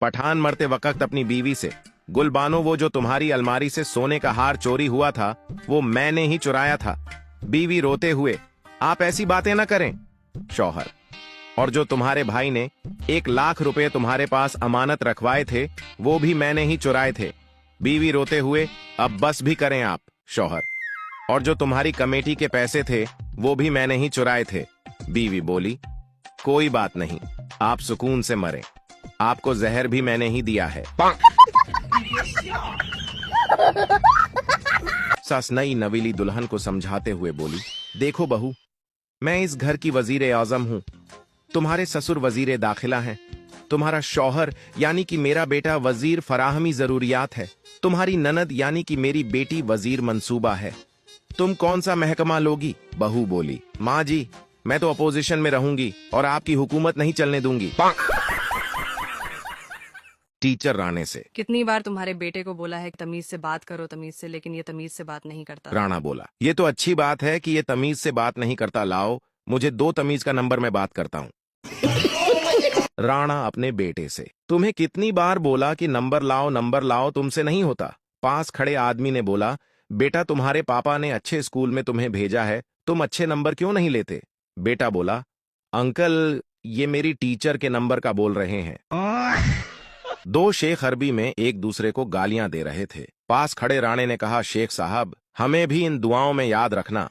पठान मरते वक्त अपनी बीवी से, गुलबानो वो जो तुम्हारी अलमारी से सोने का हार चोरी हुआ था वो मैंने ही चुराया था। बीवी रोते हुए, आप ऐसी बातें ना करें। शौहर, और जो तुम्हारे भाई ने 1 लाख रुपए तुम्हारे पास अमानत रखवाए थे वो भी मैंने ही चुराए थे। बीवी रोते हुए, अब बस भी करें आप। शौहर, और जो तुम्हारी कमेटी के पैसे थे वो भी मैंने ही चुराए थे। बीवी बोली, कोई बात नहीं, आप सुकून से मरें, आपको जहर भी मैंने ही दिया है। सास नई नवीली दुल्हन को समझाते हुए बोली, देखो बहू, मैं इस घर की वजीर आजम हूं, तुम्हारे ससुर वजीर दाखिला हैं, तुम्हारा शौहर यानी कि मेरा बेटा वजीर फराहमी जरूरियात है, तुम्हारी ननद यानी कि मेरी बेटी वजीर मंसूबा है। तुम कौन सा महकमा लोगी? बहू बोली, माँ जी, मैं तो अपोजिशन में रहूंगी और आपकी हुकूमत नहीं चलने दूंगी। टीचर राणे से, कितनी बार तुम्हारे बेटे को बोला है तमीज से बात करो, तमीज से, लेकिन ये तमीज से बात नहीं करता। राणा बोला, ये तो अच्छी बात है कि ये तमीज से बात नहीं करता, लाओ मुझे 2 तमीज का नंबर मैं बात करता हूँ। राणा अपने बेटे से, तुम्हें कितनी बार बोला कि नंबर लाओ, तुमसे नहीं होता। पास खड़े आदमी ने बोला, बेटा तुम्हारे पापा ने अच्छे स्कूल में तुम्हें भेजा है, तुम अच्छे नंबर क्यों नहीं लेते? बेटा बोला, अंकल ये मेरी टीचर के नंबर का बोल रहे हैं। 2 शेख अरबी में एक दूसरे को गालियां दे रहे थे। पास खड़े राणे ने कहा, शेख साहब हमें भी इन दुआओं में याद रखना।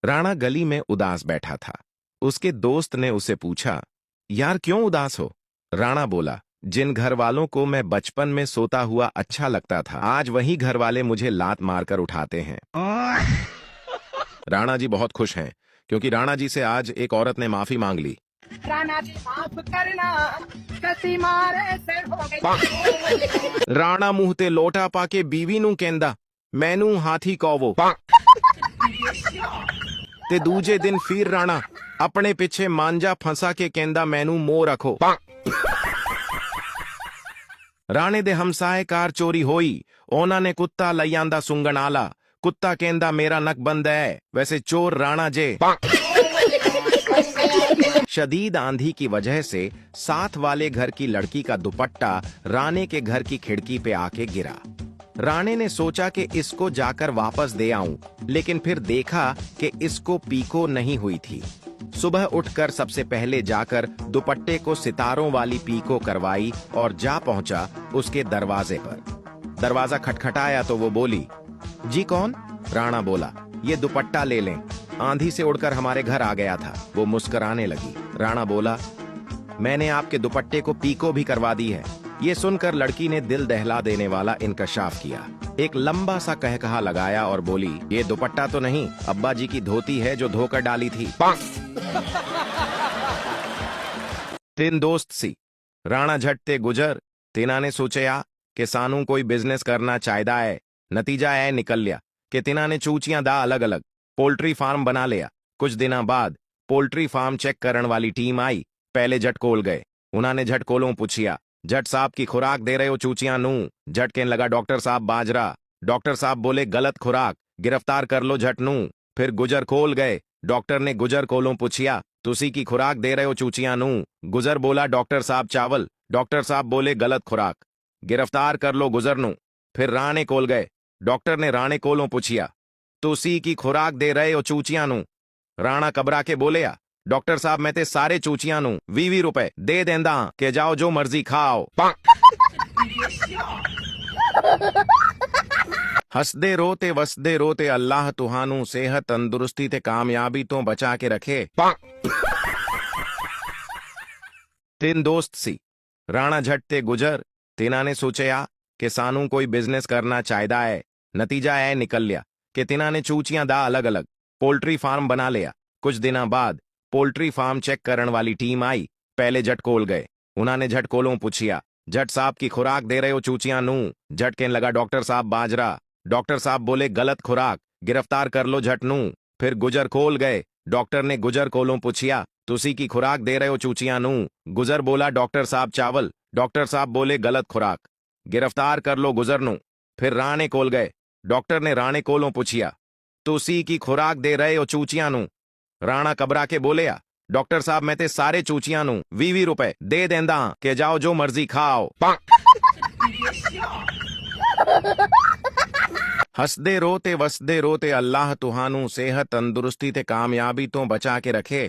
राणा गली में उदास बैठा था। उसके दोस्त ने उसे पूछा, यार क्यों उदास हो? राणा बोला, जिन घर वालों को मैं बचपन में सोता हुआ अच्छा लगता था, आज वही घर वाले मुझे लात मारकर उठाते हैं। राणा जी बहुत खुश हैं क्योंकि राणा जी से आज एक औरत ने माफी मांग ली। राणा जी माफ करना, कसी मारे से हो गई। राणा मुंह ते लोटा पाके बीवी नू कहंदा, मैनू हाथी कौवो। ते दूजे दिन फिर राणा अपने पिछे मांजा फंसा के कहंदा, मैनू मोह रखो। राणे दे हमसाए कार चोरी होई, ओना ने कुत्ता लई आंदा सुंगण आला, कुत्ता कहंदा मेरा नक बंद है, वैसे चोर राणा जे। शदीद आंधी की वजह से साथ वाले घर की लड़की का दुपट्टा राणे के घर की खिड़की पे आके गिरा। राणे ने सोचा कि इसको जाकर वापस दे आऊं, लेकिन फिर देखा कि इसको पीको नहीं हुई थी। सुबह उठकर सबसे पहले जाकर दुपट्टे को सितारों वाली पीको करवाई और जा पहुंचा उसके दरवाजे पर। दरवाजा खटखटाया तो वो बोली, जी कौन? राणा बोला, ये दुपट्टा ले लें, आंधी से उड़कर हमारे घर आ गया था। वो मुस्कुराने लगी। राणा बोला, मैंने आपके दुपट्टे को पीको भी करवा दी है। ये सुनकर लड़की ने दिल दहला देने वाला इंकशाफ किया, एक लंबा सा कहकहा लगाया और बोली, ये दुपट्टा तो नहीं, अब्बा जी की धोती है जो धोकर डाली थी। 3 दोस्त सी, राणा झटते गुजर, तिना ने सोचया कि सानू कोई बिजनेस करना चाहता है। नतीजा है निकल लिया कि तिना ने चूचियां दा अलग अलग पोल्ट्री फार्म बना लिया। कुछ दिनों बाद पोल्ट्री फार्म चेक करने वाली टीम आई। पहले जट कोल गए, उन्होंने झट कोलों पूछिया, जट साहब की खुराक दे रहे हो चूचियां नू? झट कहने लगा, डॉक्टर साहब बाजरा। डॉक्टर साहब बोले, गलत खुराक, गिरफ्तार कर लो झट नू। फिर गुजर खोल गए, डॉक्टर ने गुजर कोलों पूछिया, तुसी की खुराक दे रहे हो चूचियां नू? गुजर बोला, डॉक्टर साहब चावल। डॉक्टर साहब बोले, गलत खुराक, गिरफ्तार कर लो गुजर नू। फिर राणे कोल गए, डॉक्टर ने राणे कोलों पूछिया, तुसी की खुराक दे रहे हो चूचियां नू? राणा कबरा के बोलिया, डॉक्टर साहब मैं ते सारे चूचियां नू 20 रुपए दे देंदा के जाओ जो मर्जी खाओ। हंसदे रोते वसदे रोते अल्लाह तुहानू सेहत तंदुरुस्ती ते कामयाबी तो बचा के रखे। 3 दोस्त सी, राणा झटते गुजर, तिना ने सोचया कि सानू कोई बिजनेस करना चाहता है। नतीजा है निकल लिया कि तिना ने चूचियां दा अलग अलग पोल्ट्री फार्म बना लिया। कुछ दिनों बाद पोल्ट्री फार्म चेक करने वाली टीम आई। पहले झट कोल गए, उन्होंने झट कोलों पूछिया, झट साहब की खुराक दे रहे हो चूचियां नू? झट कहने लगा, डॉक्टर साहब बाजरा। डॉक्टर साहब बोले, गलत खुराक, गिरफ्तार कर लो झट नू। फिर गुजर खोल गए, डॉक्टर ने गुजर कोलों पूछिया, तुसी की खुराक दे रहे हो चूचियां नू? गुजर बोला, डॉक्टर साहब चावल। डॉक्टर साहब बोले, गलत खुराक, गिरफ्तार कर लो गुजर नू। फिर राणे कोल गए, डॉक्टर ने राणे कोलों पूछिया, तुसी की खुराक दे रहे हो चूचियां नू? राणा कबरा के बोलिया, डॉक्टर साहब मैं ते सारे चूचियां नू 20 रुपए दे देंदा हां कि जाओ जो मर्जी खाओ। हसदे रोते वसदे रोते अल्लाह तुहानू सेहत तंदुरुस्ती ते कामयाबी तो बचा के रखे।